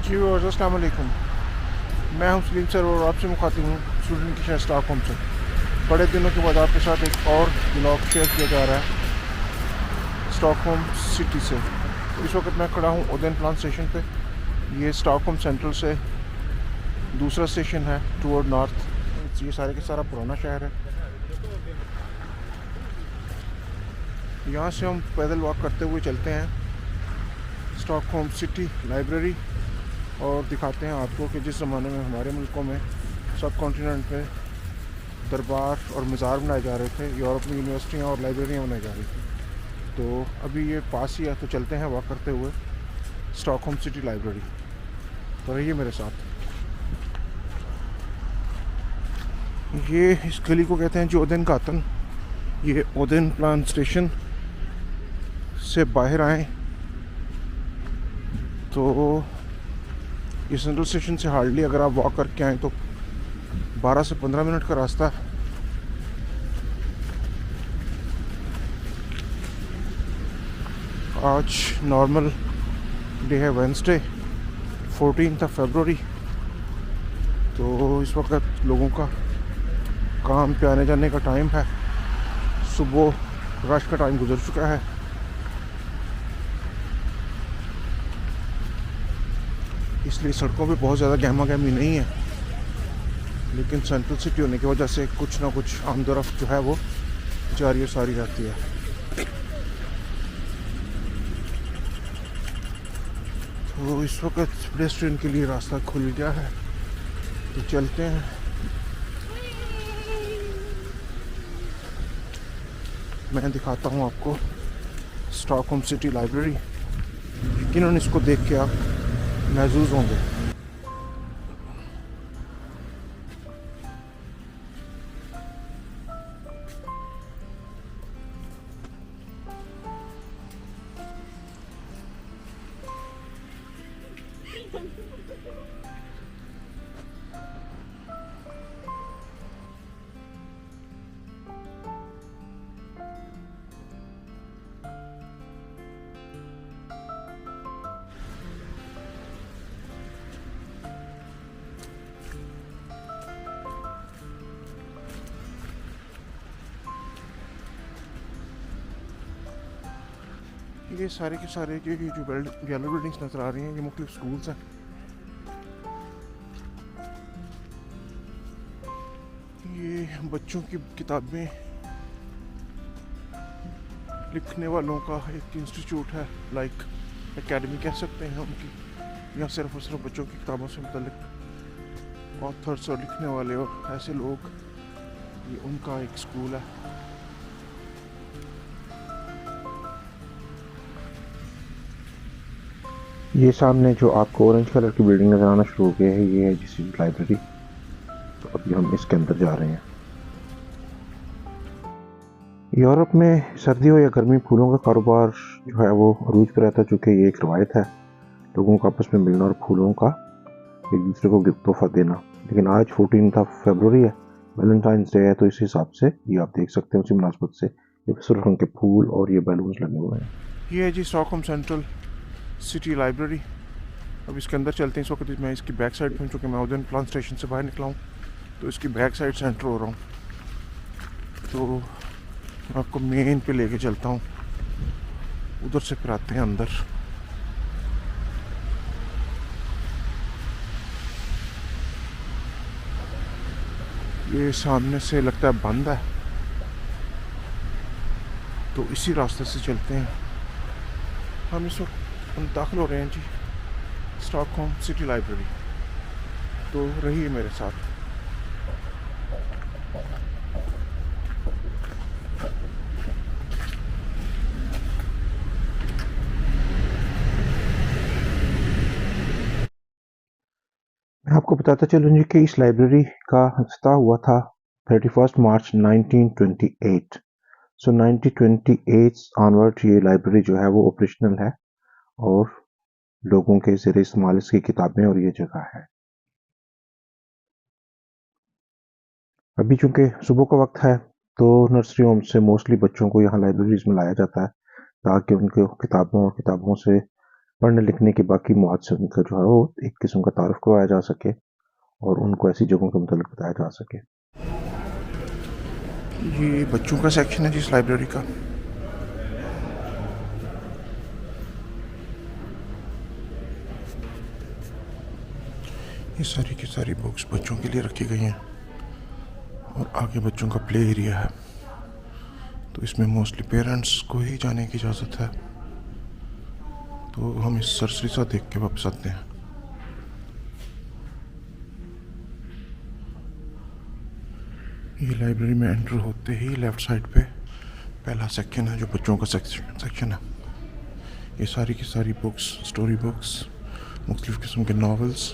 जी और अस्सलाम वालेकुम। मैं हूं सलीम सर और आपसे मुखातिब हूँ स्टूडेंट की शहर स्टॉकहोम से। बड़े दिनों के बाद आपके साथ एक और ब्लॉग शेयर किया जा रहा है स्टॉकहोम सिटी से। तो इस वक्त मैं खड़ा हूँ ओदेन प्लान स्टेशन पे। ये स्टॉकहोम सेंट्रल से दूसरा स्टेशन है टूवर्ड नॉर्थ। ये सारे का सारा पुराना शहर है। यहाँ से हम पैदल वॉक करते हुए चलते हैं स्टॉकहोम सिटी लाइब्रेरी और दिखाते हैं आपको कि जिस ज़माने में हमारे मुल्कों में सब कॉन्टिनेंट पे दरबार और मज़ार बनाए जा रहे थे, यूरोप में यूनिवर्सिटियाँ और लाइब्रेरियाँ बनाई जा रही थी। तो अभी ये पास ही है, तो चलते हैं वॉक करते हुए स्टॉकहोम सिटी लाइब्रेरी। तो रहिए मेरे साथ। ये इस गली को कहते हैं जी ओदेन गातन। ये ओदेन प्लान स्टेशन से बाहर आए तो ये सेंट्रल स्टेशन से हार्डली अगर आप वॉक करके आएँ तो 12 से 15 मिनट का रास्ता। आज नॉर्मल डे है, वेंसडे 14 फरवरी। तो इस वक्त लोगों का काम पे आने जाने का टाइम है। सुबह रश का टाइम गुजर चुका है। इसलिए सड़कों पे बहुत ज़्यादा गहमा गहमी नहीं है, लेकिन सेंट्रल सिटी होने की वजह से कुछ ना कुछ आमदोरफ्त जो है वो जारी और सारी रहती है। तो इस वक्त पेडेस्ट्रियन के लिए रास्ता खुल गया है, तो चलते हैं। मैं दिखाता हूँ आपको स्टॉकहोम सिटी लाइब्रेरी। यकीनन इसको देख के आप महजूज होंगे। ये सारे के सारे जो येलो बिल्डिंग्स नज़र आ रही हैं, ये मुख्तलिफ स्कूल्स हैं। ये बच्चों की किताबें लिखने वालों का एक इंस्टीट्यूट है, लाइक एकेडमी कह सकते हैं उनकी। यहाँ सिर्फ और सिर्फ बच्चों की किताबों से मुतल्लिक ऑथर्स और लिखने वाले और ऐसे लोग, ये उनका एक स्कूल है। ये सामने जो आपको ऑरेंज कलर की बिल्डिंग नज़र आना शुरू हो गया है, ये है जिस लाइब्रेरी। तो अभी हम इसके अंदर जा रहे हैं। यूरोप में सर्दी हो या गर्मी, फूलों का कारोबार जो है वो अरूज पर रहता है, चूँकि ये एक रवायत है लोगों को आपस में मिलना और फूलों का एक दूसरे को तोहफा देना। लेकिन आज 14 फरवरी है, वैलेंटाइंस डे है, तो इस हिसाब से ये आप देख सकते हैं उसी मुनासबत से ये सुर्ख रंग के फूल और ये बैलून्स लगे हुए हैं। ये है जी स्टॉकहोम सेंट्रल सिटी लाइब्रेरी। अब इसके अंदर चलते हैं। इस वक्त मैं इसकी बैक साइड पर, चूँकि मैं ओदेन प्लान स्टेशन से बाहर निकला हूँ, तो इसकी बैक साइड से एंटर हो रहा हूँ। तो मैं आपको मेन पे लेके चलता हूँ, उधर से फिर आते हैं अंदर। ये सामने से लगता है बंद है, तो इसी रास्ते से चलते हैं। हम इस वक्त हम दाखिल हो रहे हैं जी स्टॉकहोम सिटी लाइब्रेरी। तो रहिए मेरे साथ। मैं आपको बताता चलूँ जी कि इस लाइब्रेरी का इफ्तिताह हुआ था 31 मार्च 1928। सो 1928 ऑनवर्ड ये लाइब्रेरी जो है वो ऑपरेशनल है और लोगों के ज़ेर इस्तेमाल इसकी किताबें और ये जगह है। अभी चूँकि सुबह का वक्त है, तो नर्सरी होम से मोस्टली बच्चों को यहाँ लाइब्रेरीज़ में लाया जाता है ताकि उनको किताबों और किताबों से पढ़ने लिखने के बाकी मौत से उनका जो है वो एक किस्म का तारुफ करवाया जा सके और उनको ऐसी जगहों के मुताबिक बताया जा सके। ये बच्चों का सेक्शन है जिस लाइब्रेरी का। ये सारी की सारी बुक्स बच्चों के लिए रखी गई हैं और आगे बच्चों का प्ले एरिया है, तो इसमें मोस्टली पेरेंट्स को ही जाने की इजाज़त है। तो हम इस सरसरी सा देख के वापस आते हैं। ये लाइब्रेरी में एंटर होते ही लेफ़्ट साइड पे पहला सेक्शन है जो बच्चों का सेक्शन है। ये सारी की सारी बुक्स, स्टोरी बुक्स, मुख्तलिफ़ किस्म के नावल्स,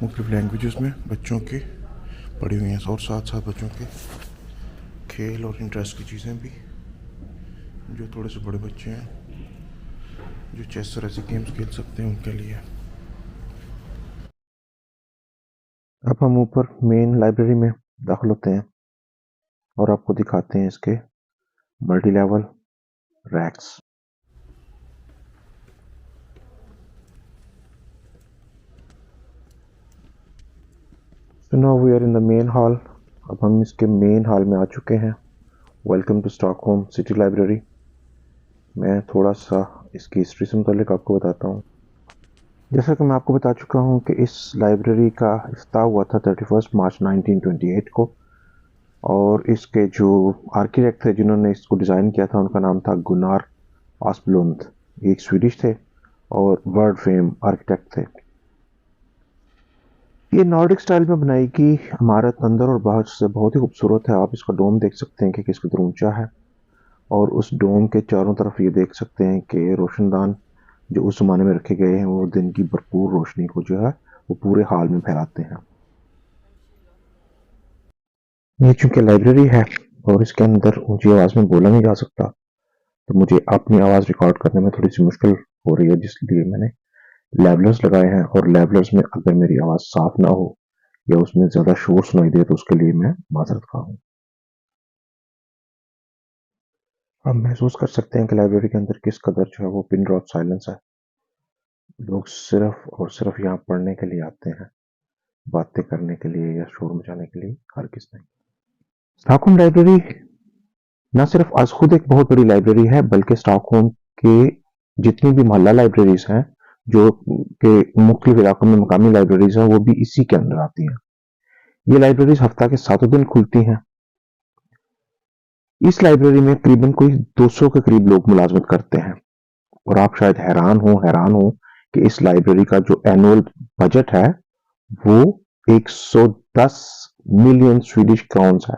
मुख्तलिफ़ लैंग्वेजेस में बच्चों की पढ़ी हुई हैं और साथ साथ बच्चों के खेल और इंटरेस्ट की चीज़ें भी, जो थोड़े से बड़े बच्चे हैं जो चेस और ऐसे गेम्स खेल सकते हैं उनके लिए। अब हम ऊपर मेन लाइब्रेरी में दाखिल होते हैं और आपको दिखाते हैं इसके multi level racks. So now we are in the main hall। अब हम इसके मेन हॉल में आ चुके हैं। Welcome to Stockholm city library. मैं थोड़ा सा इसकी हिस्ट्री से मुतालिक आपको बताता हूँ। जैसा कि मैं आपको बता चुका हूँ कि इस लाइब्रेरी का इफ्तिताह हुआ था 31 मार्च 1928 को और इसके जो आर्किटेक्ट थे जिन्होंने इसको डिज़ाइन किया था उनका नाम था गुनार आस्पलुंद। एक स्वीडिश थे और वर्ल्ड फेम आर्किटेक्ट थे। ये नॉर्डिक स्टाइल में बनाई गई इमारत अंदर और बाहर से बहुत ही खूबसूरत है। आप इसका डोम देख सकते हैं कि किस कदर ऊंचा है और उस डोम के चारों तरफ ये देख सकते हैं कि रोशनदान जो उस जमाने में रखे गए हैं वो दिन की भरपूर रोशनी को जो है वो पूरे हॉल में फैलाते हैं। ये चूंकि लाइब्रेरी है और इसके अंदर ऊंची आवाज में बोला नहीं जा सकता, तो मुझे अपनी आवाज रिकॉर्ड करने में थोड़ी सी मुश्किल हो रही है, जिसलिए मैंने लेवलर्स लगाए हैं और लेवलर्स में अगर मेरी आवाज साफ ना हो या उसमें ज्यादा शोर सुनाई दे तो उसके लिए मैं माजरत खा हूँ। आप महसूस कर सकते हैं कि लाइब्रेरी के अंदर किस कदर जो है वो पिन ड्रॉप साइलेंस है। लोग सिर्फ और सिर्फ यहाँ पढ़ने के लिए आते हैं, बातें करने के लिए या शोर मचाने के लिए हरगिज़ नहीं। स्टॉकहोम लाइब्रेरी न सिर्फ आज खुद एक बहुत बड़ी लाइब्रेरी है बल्कि स्टॉकहोम के जितनी भी मोहल्ला लाइब्रेरीज हैं जो के मुख्तलिफ इलाकों में मकामी लाइब्रेरीज हैं वो भी इसी के अंदर आती हैं। ये लाइब्रेरीज हफ्ता के 7 दिन खुलती हैं। इस लाइब्रेरी में करीबन कोई 200 के करीब लोग मुलाजमत करते हैं और आप शायद हैरान हो कि इस लाइब्रेरी का जो एनुअल बजट है वो 110 मिलियन स्वीडिश क्राउन्स है।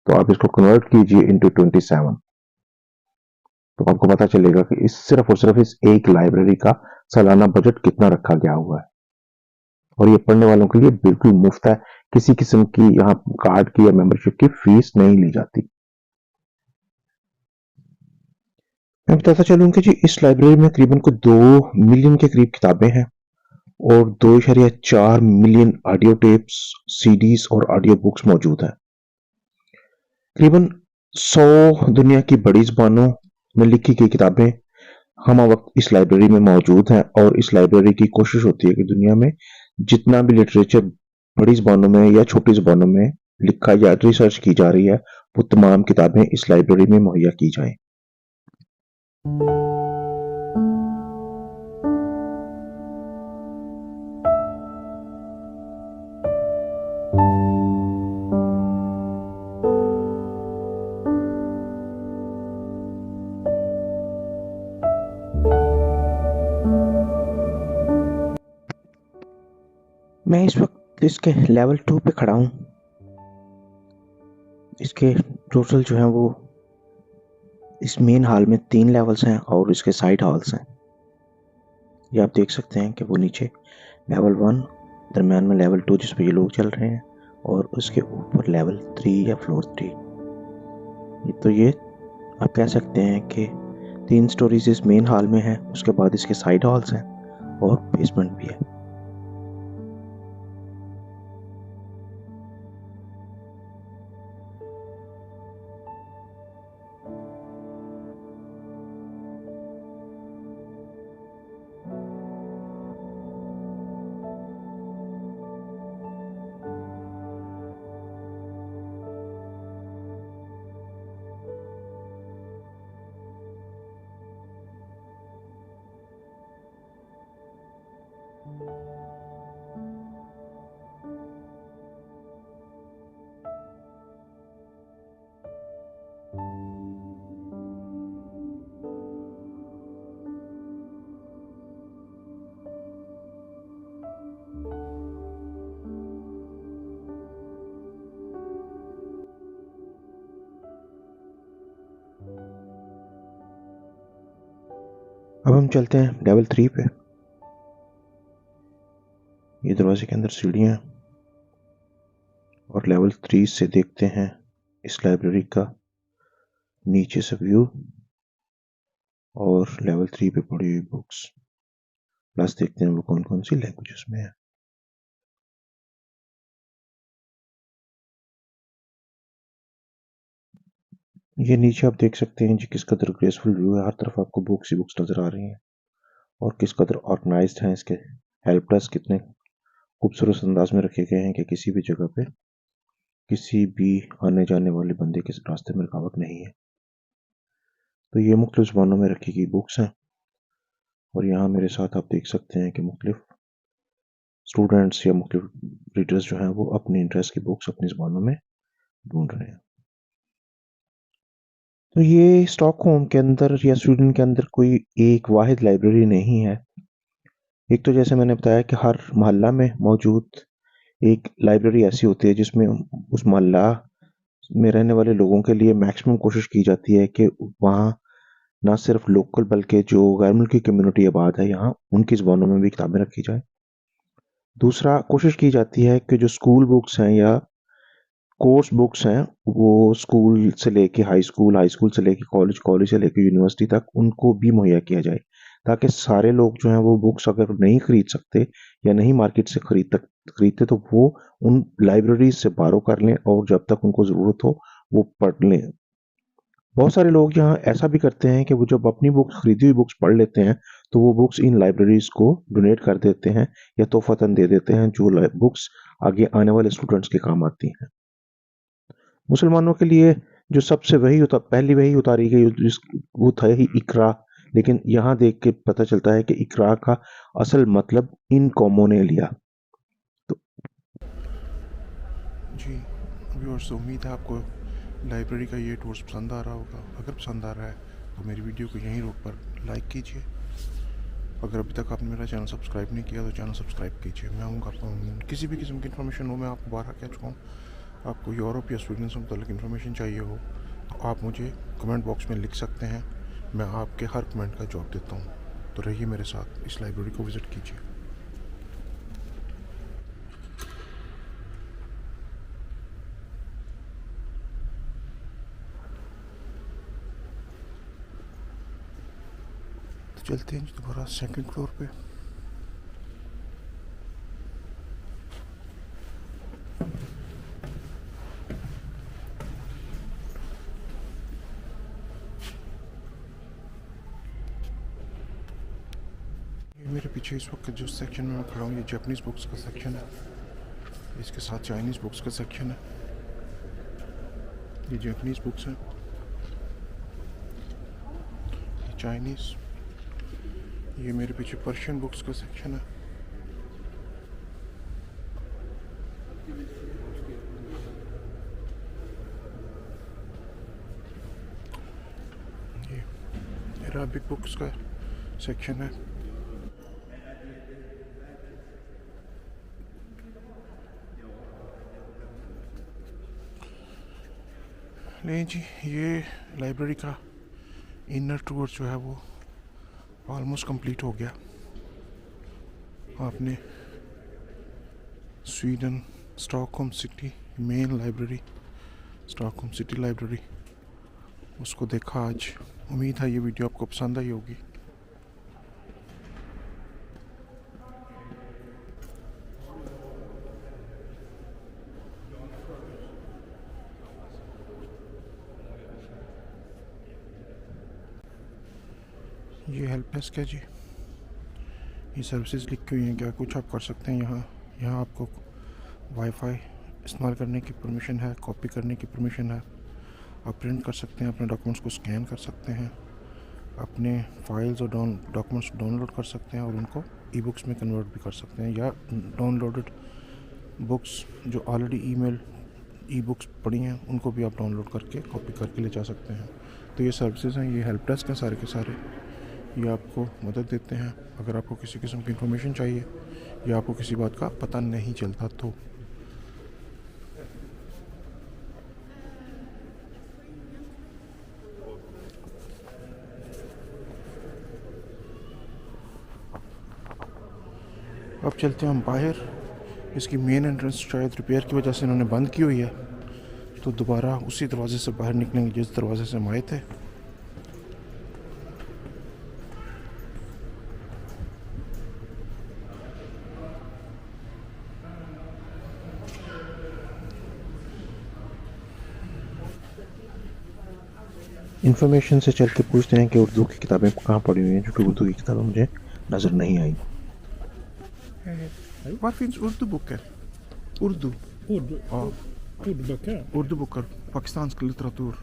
तो आप इसको कन्वर्ट कीजिए इनटू 27, तो आपको पता चलेगा कि इस सिर्फ और सिर्फ इस एक लाइब्रेरी का सालाना बजट कितना रखा गया हुआ है और ये पढ़ने वालों के लिए बिल्कुल मुफ्त है। किसी किस्म की यहाँ कार्ड की या मेंबरशिप की फीस नहीं ली जाती। मैं बताता चलूं कि जी इस लाइब्रेरी में करीबन को 2 मिलियन के करीब किताबें हैं और 2.4 मिलियन ऑडियो टेप्स, सीडीज और ऑडियो बुक्स मौजूद है। करीबन 100 दुनिया की बड़ी ज़बानों में लिखी गई किताबें हम वक्त इस लाइब्रेरी में मौजूद हैं और इस लाइब्रेरी की कोशिश होती है कि दुनिया में जितना भी लिटरेचर बड़ी ज़बानों में या छोटी ज़बानों में लिखा या रिसर्च की जा रही है वो तमाम किताबें इस लाइब्रेरी में मुहैया की जाएं। मैं इस वक्त इसके लेवल 2 पे खड़ा हूँ। इसके टोटल जो है वो इस मेन हॉल में 3 लेवल्स हैं और इसके साइड हॉल्स हैं। ये आप देख सकते हैं कि वो नीचे लेवल 1, दरम्यान में लेवल 2 जिस पे ये लोग चल रहे हैं और उसके ऊपर लेवल 3 या फ्लोर 3। तो ये आप कह सकते हैं कि 3 स्टोरीज इस मेन हॉल में है, उसके बाद इसके साइड हॉल्स हैं और बेसमेंट भी है। अब हम चलते हैं लेवल 3 पे। ये दरवाजे के अंदर सीढ़ियां हैं और लेवल 3 से देखते हैं इस लाइब्रेरी का नीचे से व्यू और लेवल 3 पे पड़ी हुई बुक्स, प्लस देखते हैं वो कौन कौन सी लैंग्वेजेस में है। ये नीचे आप देख सकते हैं जी किस कदर ग्रेसफुल व्यू है, हर तरफ आपको बुक्स ही बुक्स नजर आ रही हैं और किस कदर ऑर्गेनाइज्ड हैं। इसके हेल्प डेस्क कितने खूबसूरत अंदाज में रखे गए हैं कि किसी भी जगह पे किसी भी आने जाने वाले बंदे के रास्ते में रुकावट नहीं है। तो ये मुख्तलिफ ज़बानों में रखी गई बुक्स हैं और यहाँ मेरे साथ आप देख सकते हैं कि मुख्तलिफ स्टूडेंट्स या मुख्तलिफ रीडर्स जो हैं वो अपनी इंटरेस्ट की बुक्स अपनी ज़बानों में ढूंढ रहे हैं। तो ये स्टॉकहोम के अंदर या स्वीडन के अंदर कोई एक वाहिद लाइब्रेरी नहीं है। एक तो जैसे मैंने बताया कि हर मोहल्ला में मौजूद एक लाइब्रेरी ऐसी होती है जिसमें उस मोहल्ला में रहने वाले लोगों के लिए मैक्सिमम कोशिश की जाती है कि वहाँ ना सिर्फ लोकल बल्कि जो गैर मुल्की कम्युनिटी आबाद है यहाँ उनकी ज़बानों में भी किताबें रखी जाए। दूसरा, कोशिश की जाती है कि जो स्कूल बुक्स हैं या कोर्स बुक्स हैं वो स्कूल से लेके हाई स्कूल से लेके कॉलेज, कॉलेज से लेके यूनिवर्सिटी तक उनको भी मुहैया किया जाए, ताकि सारे लोग जो हैं वो बुक्स अगर नहीं खरीद सकते या नहीं मार्केट से खरीदते तो वो उन लाइब्रेरीज से बारो कर लें और जब तक उनको ज़रूरत हो वो पढ़ लें। बहुत सारे लोग यहाँ ऐसा भी करते हैं कि वो जब अपनी बुक्स खरीदी हुई बुक्स पढ़ लेते हैं तो वो बुक्स इन लाइब्रेरीज को डोनेट कर देते हैं या तोहफतन दे देते हैं, जो बुक्स आगे आने वाले स्टूडेंट्स के काम आती हैं। मुसलमानों के लिए जो सबसे पहली वही उतारी गई वो था ही इकरा, लेकिन यहाँ देख के पता चलता है कि इकरा का असल मतलब इन कौमों ने लिया। तो जी व्यूअर्स, उम्मीद है आपको लाइब्रेरी का ये टूर्स पसंद आ रहा होगा। अगर पसंद आ रहा है तो मेरी वीडियो को यहीं रोक पर लाइक कीजिए। अगर अभी तक आपने मेरा चैनल सब्सक्राइब नहीं किया तो चैनल सब्सक्राइब कीजिए। मैं हूँ किसी भी किस्म की इन्फॉर्मेशन हो मैं आपको बाहर कह चुका हूँ। आपको यूरोप या स्वीडन से मुतल्लिक इन्फॉर्मेशन चाहिए हो तो आप मुझे कमेंट बॉक्स में लिख सकते हैं, मैं आपके हर कमेंट का जवाब देता हूँ। तो रहिए मेरे साथ, इस लाइब्रेरी को विज़िट कीजिए। तो चलते हैं दोबारा सेकंड फ्लोर पे। मेरे पीछे इस वक्त जो सेक्शन में मैं खड़ा हूँ ये जापानीज़ बुक्स का सेक्शन है, इसके साथ चाइनीज़ बुक्स का सेक्शन है। ये जापानीज़ बुक्स हैं, ये चाइनीज़। ये मेरे पीछे पर्शियन बुक्स का सेक्शन है। ये अरबिक बुक्स का सेक्शन है। नहीं जी, ये लाइब्रेरी का इनर टूर जो है वो ऑलमोस्ट कंप्लीट हो गया। आपने Sweden Stockholm city main library, Stockholm city library उसको देखा आज। उम्मीद है ये वीडियो आपको पसंद आई होगी। ये हेल्प डेस्क है जी, ये सर्विसेज लिखी हुई हैं, क्या कुछ आप कर सकते हैं यहाँ। यहाँ आपको वाईफाई इस्तेमाल करने की परमिशन है, कॉपी करने की परमिशन है, आप प्रिंट कर सकते हैं, अपने डॉक्यूमेंट्स को स्कैन कर सकते हैं, अपने फाइल्स और डॉक्यूमेंट्स डाउनलोड कर सकते हैं और उनको ई बुक्स में कन्वर्ट भी कर सकते हैं, या डाउनलोडेड बुक्स जो ऑलरेडी ईमेल ई बुक्स पड़ी हैं उनको भी आप डाउनलोड करके कॉपी करके ले जा सकते हैं। तो ये सर्विसेज हैं, ये हेल्प डेस्क हैं सारे के सारे, ये आपको मदद देते हैं अगर आपको किसी किस्म की इंफॉर्मेशन चाहिए या आपको किसी बात का पता नहीं चलता तो। अब चलते हैं हम बाहर। इसकी मेन एंट्रेंस शायद रिपेयर की वजह से इन्होंने बंद की हुई है, तो दोबारा उसी दरवाजे से बाहर निकलेंगे जिस दरवाजे से हम आए थे। इन्फॉर्मेशन से चल के पूछते हैं कि उर्दू की किताबें कहाँ पड़ी हुई हैं, जो कि उर्दू की किताबें मुझे नज़र नहीं आई। Vad finns Urdu-böcker? Urdu? Urdu, Ja, ordböcker? Urdu-böcker, pakistansk litteratur.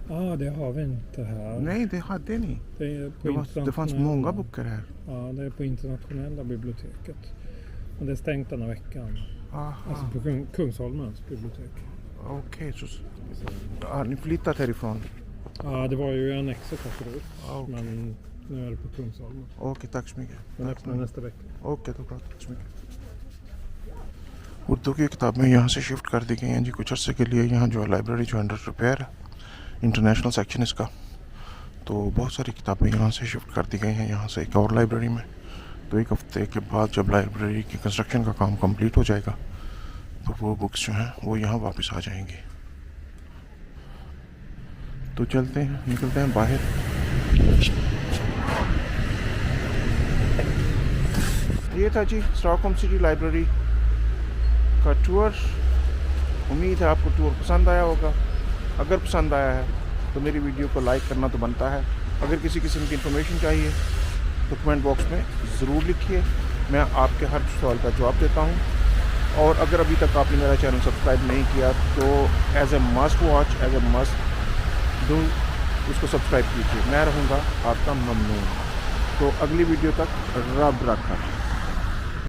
Ja, det har vi inte här. Nej, det hade ni. Det, är på Det fanns många internationella- böcker här. Ja, det är på internationella biblioteket. Men det är stängt denna veckan. Alltså Aha, på Kungsholmens bibliotek. okej. Så har ni flyttat härifrån? Ja, det var ju i Annexet här förut. Okej. Men nu är det på Kungsholmen. Okej, tack så mycket. Den Tack så öppnar mycket. nästa vecka. Okay, तो ताक so mycket. Urdu की किताबें यहाँ से shift कर दी गई हैं जी कुछ अर्से के लिए। यहाँ जो है लाइब्रेरी जो अंडर रिपेयर है, इंटरनेशनल सेक्शन इसका, तो बहुत सारी किताबें यहाँ से शिफ्ट कर दी गई हैं यहाँ से एक और लाइब्रेरी में। तो एक हफ्ते के बाद जब लाइब्रेरी की कंस्ट्रक्शन का काम कंप्लीट हो जाएगा तो वो बुक्स जो हैं वो यहाँ वापस आ जाएंगी। तो चलते हैं, निकलते हैं बाहर। ये था जी स्टॉकहोम सिटी लाइब्रेरी का टूर। उम्मीद है आपको टूर पसंद आया होगा। अगर पसंद आया है तो मेरी वीडियो को लाइक करना तो बनता है। अगर किसी किस्म की इन्फॉर्मेशन चाहिए तो कमेंट बॉक्स में ज़रूर लिखिए, मैं आपके हर सवाल का जवाब देता हूँ। और अगर अभी तक आपने मेरा चैनल सब्सक्राइब नहीं किया तो as a must watch, as a must do उसको सब्सक्राइब कीजिए। मैं रहूँगा आपका ममनून। तो अगली वीडियो तक रब रखा।